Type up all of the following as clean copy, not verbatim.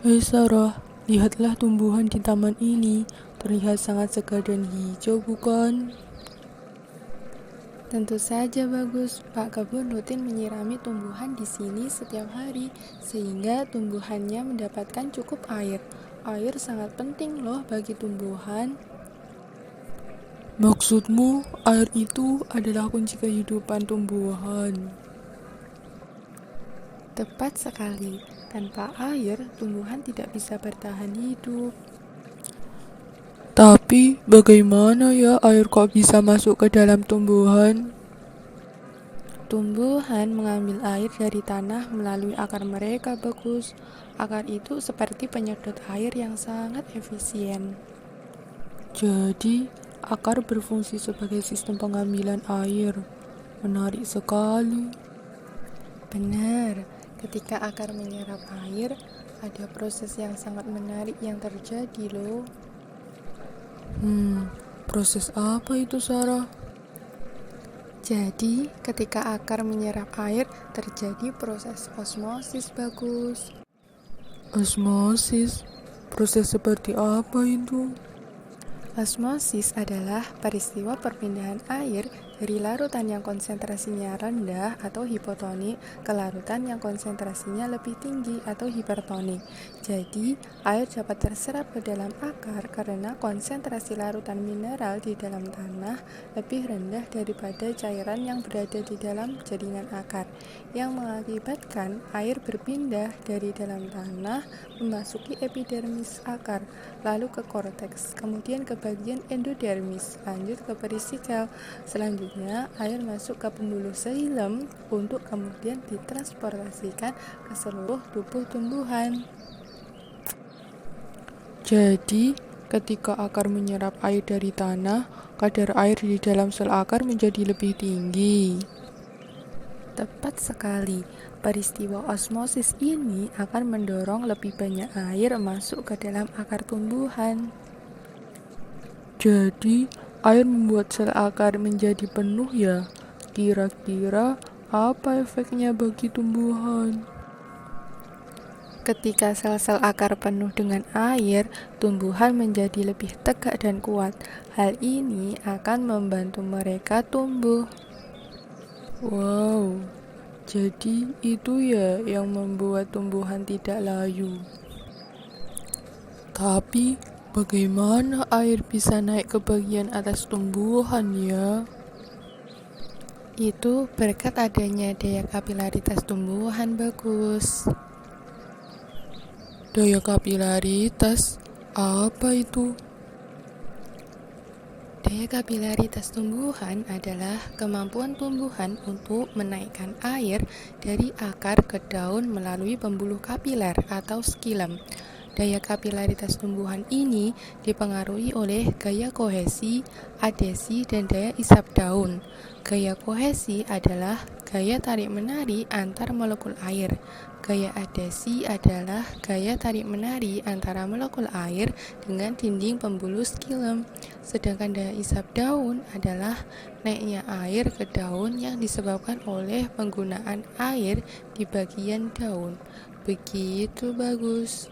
Hei Sarah, lihatlah tumbuhan di taman ini. Terlihat sangat segar dan hijau, bukan? Tentu saja bagus, Pak Kebun rutin menyirami tumbuhan di sini setiap hari, sehingga tumbuhannya mendapatkan cukup air. Air sangat penting loh bagi tumbuhan. Maksudmu, air itu adalah kunci kehidupan tumbuhan. Tepat sekali, tanpa air, tumbuhan tidak bisa bertahan hidup. Tapi, bagaimana ya air kok bisa masuk ke dalam tumbuhan? Tumbuhan mengambil air dari tanah melalui akar mereka, bagus. Akar itu seperti penyedot air yang sangat efisien. Jadi, akar berfungsi sebagai sistem pengambilan air. Menarik sekali. Benar, ketika akar menyerap air, ada proses yang sangat menarik yang terjadi loh. Proses apa itu, Sarah? Jadi, ketika akar menyerap air, terjadi proses osmosis, bagus. Osmosis. Proses seperti apa itu? Osmosis adalah peristiwa perpindahan air dari larutan yang konsentrasinya rendah atau hipotonik ke larutan yang konsentrasinya lebih tinggi atau hipertonik. Jadi, air dapat terserap ke dalam akar karena konsentrasi larutan mineral di dalam tanah lebih rendah daripada cairan yang berada di dalam jaringan akar, yang mengakibatkan air berpindah dari dalam tanah memasuki epidermis akar, lalu ke korteks, kemudian ke bagian endodermis, lanjut ke peristikel. Selanjutnya, air masuk ke pembuluh xilem untuk kemudian ditransportasikan ke seluruh tubuh tumbuhan. Jadi, ketika akar menyerap air dari tanah, kadar air di dalam sel akar menjadi lebih tinggi. Tepat sekali, peristiwa osmosis ini akan mendorong lebih banyak air masuk ke dalam akar tumbuhan. Jadi, air membuat sel akar menjadi penuh ya? Kira-kira apa efeknya bagi tumbuhan? Ketika sel-sel akar penuh dengan air, tumbuhan menjadi lebih tegak dan kuat. Hal ini akan membantu mereka tumbuh. Wow, jadi itu ya yang membuat tumbuhan tidak layu. Tapi, bagaimana air bisa naik ke bagian atas tumbuhan ya? Itu berkat adanya daya kapilaritas tumbuhan, bagus. Daya kapilaritas, apa itu? Daya kapilaritas tumbuhan adalah kemampuan tumbuhan untuk menaikkan air dari akar ke daun melalui pembuluh kapiler atau xilem. Daya kapilaritas tumbuhan ini dipengaruhi oleh gaya kohesi, adesi, dan daya isap daun. Gaya kohesi adalah gaya tarik-menarik antar molekul air. Gaya adesi adalah gaya tarik-menarik antara molekul air dengan dinding pembuluh xilem. Sedangkan daya isap daun adalah naiknya air ke daun yang disebabkan oleh penggunaan air di bagian daun. Begitu, bagus.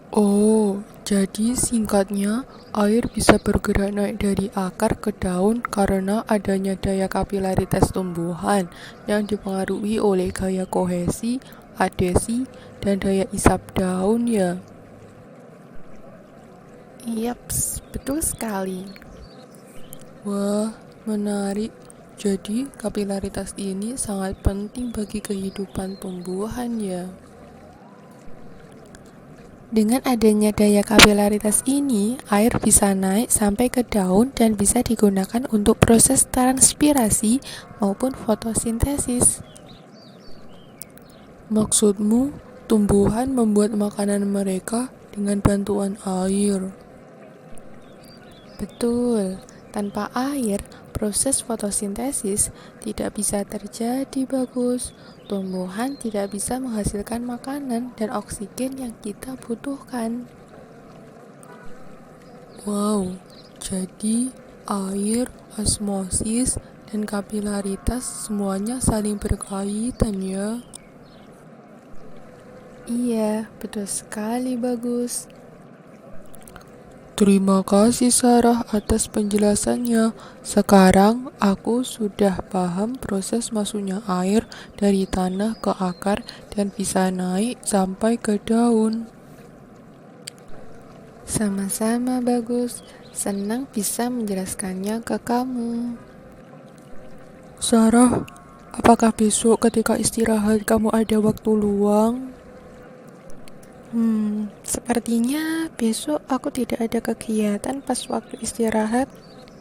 Oh, jadi singkatnya, air bisa bergerak naik dari akar ke daun karena adanya daya kapilaritas tumbuhan yang dipengaruhi oleh gaya kohesi, adesi, dan daya isap daun ya. Yaps, betul sekali. Wah, menarik. Jadi, kapilaritas ini sangat penting bagi kehidupan tumbuhan ya. Dengan adanya daya kapilaritas ini, air bisa naik sampai ke daun dan bisa digunakan untuk proses transpirasi maupun fotosintesis. Maksudmu, tumbuhan membuat makanan mereka dengan bantuan air. Betul, tanpa air, proses fotosintesis tidak bisa terjadi, bagus. Tumbuhan tidak bisa menghasilkan makanan dan oksigen yang kita butuhkan. Wow, jadi air, osmosis, dan kapilaritas semuanya saling berkaitan ya. Iya, betul sekali, Bagus. Terima kasih Sarah atas penjelasannya. Sekarang aku sudah paham proses masuknya air dari tanah ke akar dan bisa naik sampai ke daun. Sama-sama, Bagus. Senang bisa menjelaskannya ke kamu. Sarah, apakah besok ketika istirahat kamu ada waktu luang? Sepertinya besok aku tidak ada kegiatan pas waktu istirahat.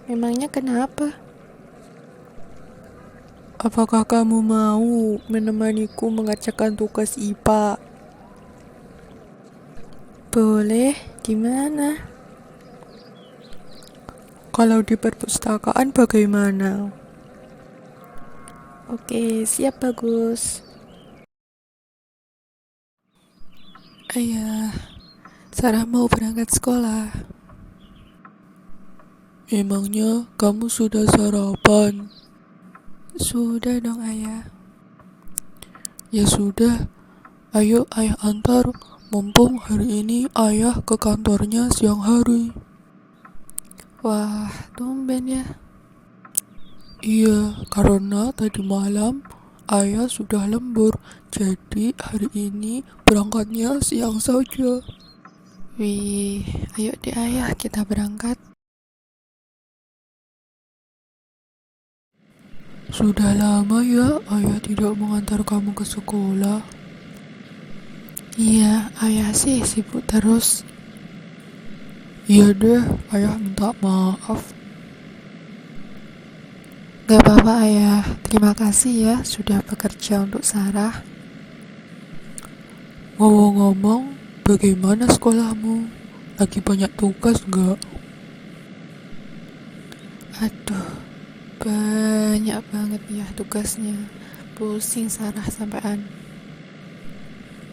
Memangnya kenapa? Apakah kamu mau menemaniku mengerjakan tugas IPA? Boleh, di mana? Kalau di perpustakaan bagaimana? Oke, siap, Bagus. Ayah, Sarah mau berangkat sekolah. Emangnya kamu sudah sarapan? Sudah dong, Ayah. Ya sudah, ayo ayah antar. Mumpung hari ini ayah ke kantornya siang hari. Wah, tumben ya. Iya, karena tadi malam ayah sudah lembur, jadi hari ini berangkatnya siang saja. Wih, ayo deh Ayah, kita berangkat. Sudah lama ya ayah tidak mengantar kamu ke sekolah. Iya, Ayah sih sibuk terus. Iya deh, ayah minta maaf. Gak apa-apa Ayah, terima kasih ya sudah bekerja untuk Sarah. Ngomong-ngomong, bagaimana sekolahmu? Lagi banyak tugas nggak? Aduh, banyak banget ya tugasnya. Pusing Sarah sampean.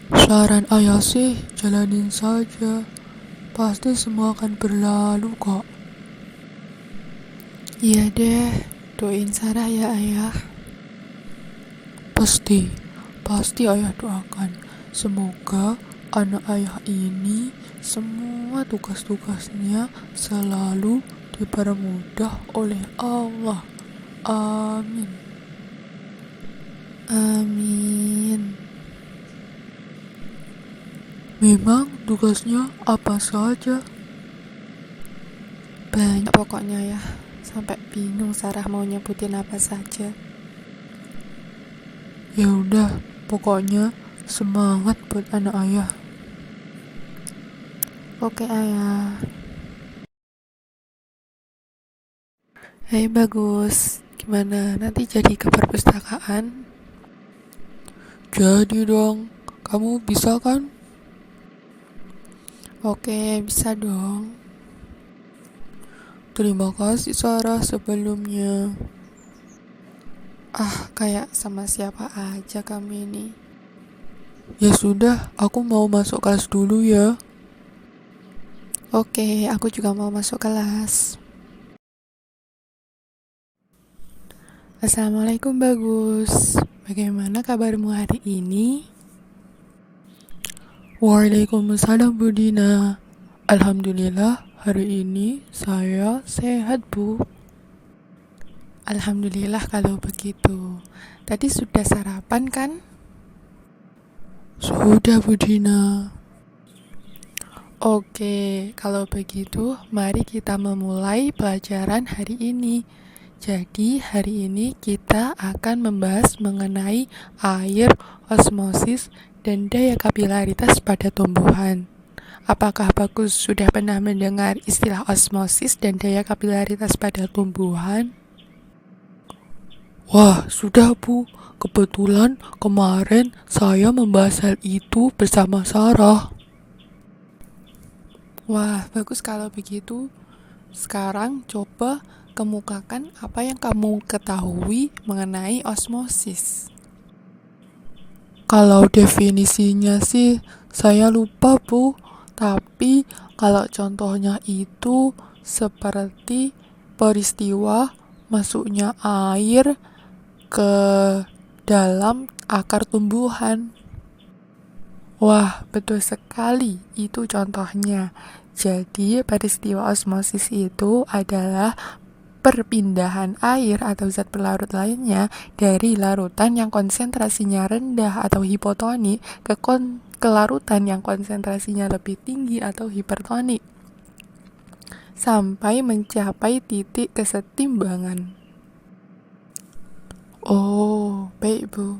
Saran ayah sih, jalanin saja. Pasti semua akan berlalu kok. Iya deh, doain Sarah ya Ayah. Pasti ayah doakan. Semoga anak ayah ini semua tugas-tugasnya selalu dipermudah oleh Allah. Amin. Amin. Memang tugasnya apa saja? Banyak pokoknya ya, sampai bingung Sarah mau nyebutin apa saja. Ya udah, pokoknya semangat buat anak ayah. Oke Ayah. Hai Bagus, gimana nanti jadi ke perpustakaan? Jadi dong, kamu bisa kan? Oke, bisa dong. Terima kasih Sarah sebelumnya. Kayak sama siapa aja kami ini. Ya sudah, aku mau masuk kelas dulu ya. Oke, aku juga mau masuk kelas. Assalamualaikum Bagus. Bagaimana kabarmu hari ini? Waalaikumsalam Bu Dina. Alhamdulillah hari ini saya sehat Bu. Alhamdulillah kalau begitu. Tadi sudah sarapan kan? Sudah Bu Dina. Oke, kalau begitu mari kita memulai pelajaran hari ini. Jadi hari ini kita akan membahas mengenai air, osmosis, dan daya kapilaritas pada tumbuhan. Apakah Bagus sudah pernah mendengar istilah osmosis dan daya kapilaritas pada tumbuhan? Wah, sudah Bu. Kebetulan kemarin saya membahas hal itu bersama Sarah. Wah, bagus kalau begitu. Sekarang coba kemukakan apa yang kamu ketahui mengenai osmosis. Kalau definisinya sih saya lupa Bu. Tapi kalau contohnya itu seperti peristiwa masuknya air ke dalam akar tumbuhan. Wah, betul sekali, itu contohnya. Jadi, peristiwa osmosis itu adalah perpindahan air atau zat pelarut lainnya dari larutan yang konsentrasinya rendah atau hipotonik ke larutan yang konsentrasinya lebih tinggi atau hipertonik, sampai mencapai titik kesetimbangan. Oh, baik Bu.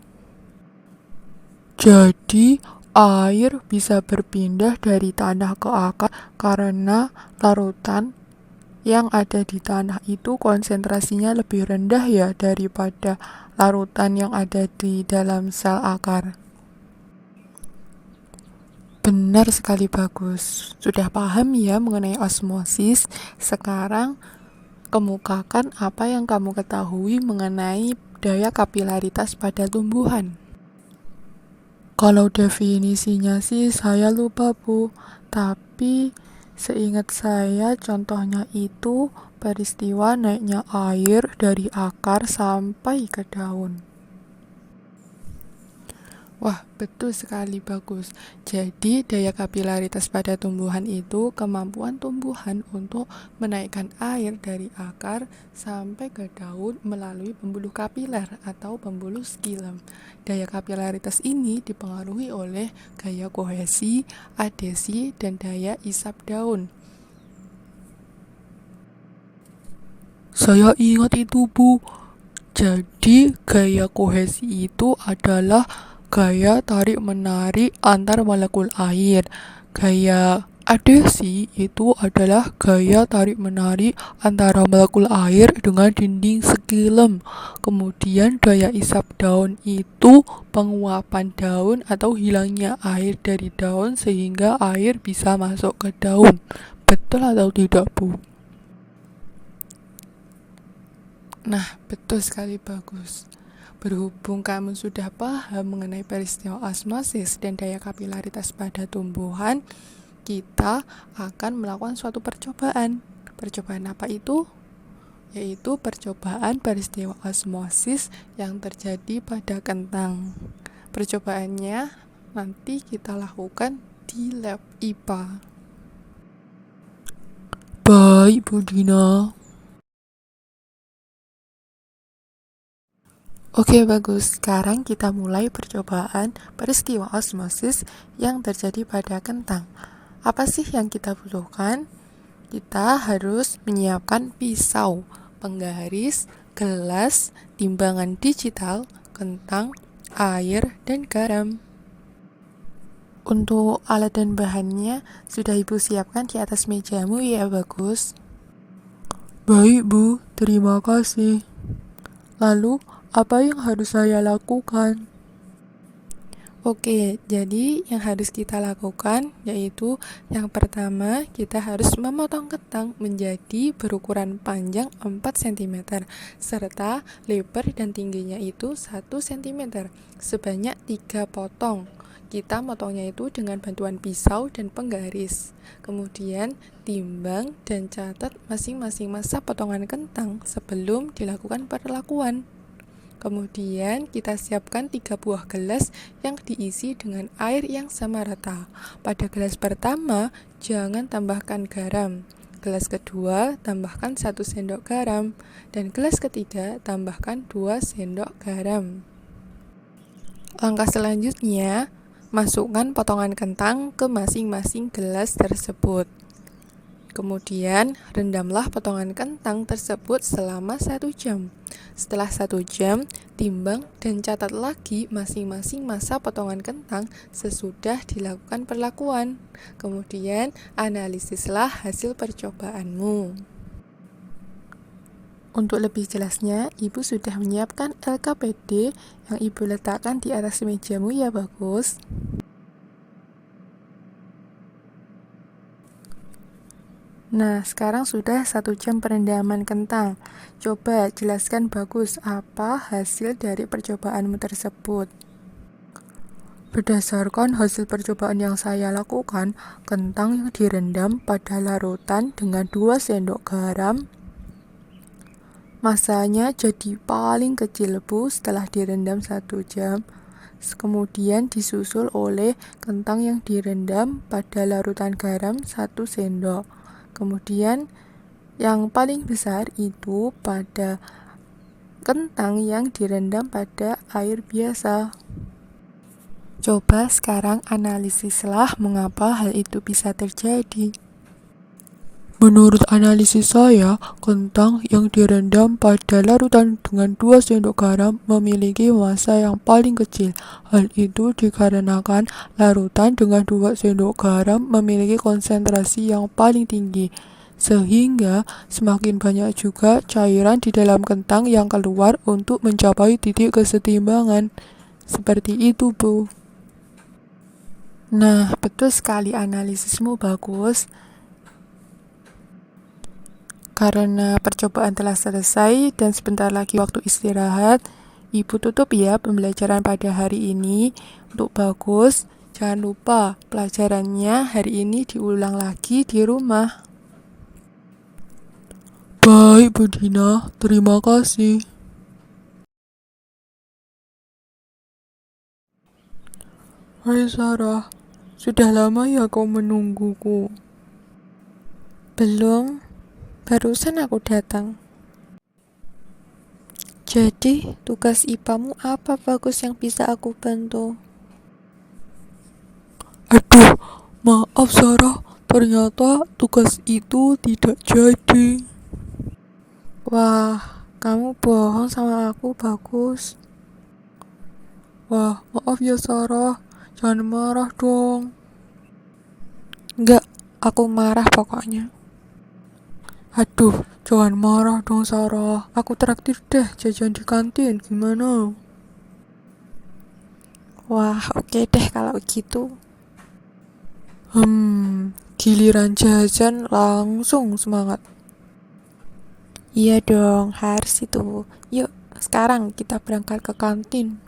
Jadi, air bisa berpindah dari tanah ke akar karena larutan yang ada di tanah itu konsentrasinya lebih rendah ya daripada larutan yang ada di dalam sel akar. Benar sekali, bagus. Sudah paham ya mengenai osmosis? Sekarang kemukakan apa yang kamu ketahui mengenai daya kapilaritas pada tumbuhan. Kalau definisinya sih saya lupa Bu, tapi seingat saya contohnya itu peristiwa naiknya air dari akar sampai ke daun. Wah, betul sekali, bagus. Jadi, daya kapilaritas pada tumbuhan itu kemampuan tumbuhan untuk menaikkan air dari akar sampai ke daun melalui pembuluh kapiler atau pembuluh xilem. Daya kapilaritas ini dipengaruhi oleh gaya kohesi, adhesi, dan daya isap daun. Saya ingat itu, Bu. Jadi, gaya kohesi itu adalah gaya tarik-menarik antar molekul air. Gaya adhesi itu adalah gaya tarik-menarik antara molekul air dengan dinding xilem. Kemudian daya isap daun itu penguapan daun atau hilangnya air dari daun sehingga air bisa masuk ke daun. Betul atau tidak, Bu? Nah, betul sekali, bagus. Berhubung kamu sudah paham mengenai peristiwa osmosis dan daya kapilaritas pada tumbuhan, kita akan melakukan suatu percobaan. Percobaan apa itu? Yaitu percobaan peristiwa osmosis yang terjadi pada kentang. Percobaannya nanti kita lakukan di lab IPA. Baik, Bu Dina. Oke, bagus. Sekarang kita mulai percobaan peristiwa osmosis yang terjadi pada kentang. Apa sih yang kita butuhkan? Kita harus menyiapkan pisau, penggaris, gelas, timbangan digital, kentang, air, dan garam. Untuk alat dan bahannya sudah Ibu siapkan di atas mejamu ya, bagus. Baik, Bu. Terima kasih. Lalu, apa yang harus saya lakukan? Oke, jadi yang harus kita lakukan yaitu yang pertama kita harus memotong kentang menjadi berukuran panjang 4 cm serta lebar dan tingginya itu 1 cm sebanyak 3 potong. Kita motongnya itu dengan bantuan pisau dan penggaris. Kemudian timbang dan catat masing-masing massa potongan kentang sebelum dilakukan perlakuan. Kemudian kita siapkan 3 buah gelas yang diisi dengan air yang sama rata. Pada gelas pertama, jangan tambahkan garam. Gelas kedua, tambahkan 1 sendok garam. Dan gelas ketiga, tambahkan 2 sendok garam. Langkah selanjutnya, masukkan potongan kentang ke masing-masing gelas tersebut. Kemudian, rendamlah potongan kentang tersebut selama 1 jam. Setelah 1 jam, timbang dan catat lagi masing-masing massa potongan kentang sesudah dilakukan perlakuan. Kemudian, analisislah hasil percobaanmu. Untuk lebih jelasnya, Ibu sudah menyiapkan LKPD yang Ibu letakkan di atas mejamu ya, bagus. Nah, sekarang sudah 1 jam perendaman kentang. Coba jelaskan bagus apa hasil dari percobaanmu tersebut. Berdasarkan hasil percobaan yang saya lakukan, kentang yang direndam pada larutan dengan 2 sendok garam masanya jadi paling kecil Bu setelah direndam 1 jam. Kemudian disusul oleh kentang yang direndam pada larutan garam 1 sendok. Kemudian yang paling besar itu pada kentang yang direndam pada air biasa. Coba sekarang analisislah mengapa hal itu bisa terjadi. Menurut analisis saya, kentang yang direndam pada larutan dengan 2 sendok garam memiliki massa yang paling kecil. Hal itu dikarenakan larutan dengan 2 sendok garam memiliki konsentrasi yang paling tinggi. Sehingga semakin banyak juga cairan di dalam kentang yang keluar untuk mencapai titik kesetimbangan. Seperti itu, Bu. Nah, betul sekali analisismu bagus. Karena percobaan telah selesai dan sebentar lagi waktu istirahat, Ibu tutup ya pembelajaran pada hari ini. Untuk bagus, jangan lupa pelajarannya hari ini diulang lagi di rumah. Baik, Bu Dina, terima kasih. Hai Sarah, sudah lama ya kau menungguku? Belum, barusan aku datang. Jadi, tugas IPA-mu apa bagus yang bisa aku bantu? Aduh, maaf Sarah, ternyata tugas itu tidak jadi. Wah, kamu bohong sama aku, Bagus. Wah, maaf ya Sarah, jangan marah dong. Enggak, aku marah pokoknya. Aduh, jangan marah dong Sarah. Aku traktir deh jajan di kantin, gimana? Wah, oke deh kalau gitu. Giliran jajan langsung semangat. Iya dong, harus itu. Yuk, sekarang kita berangkat ke kantin.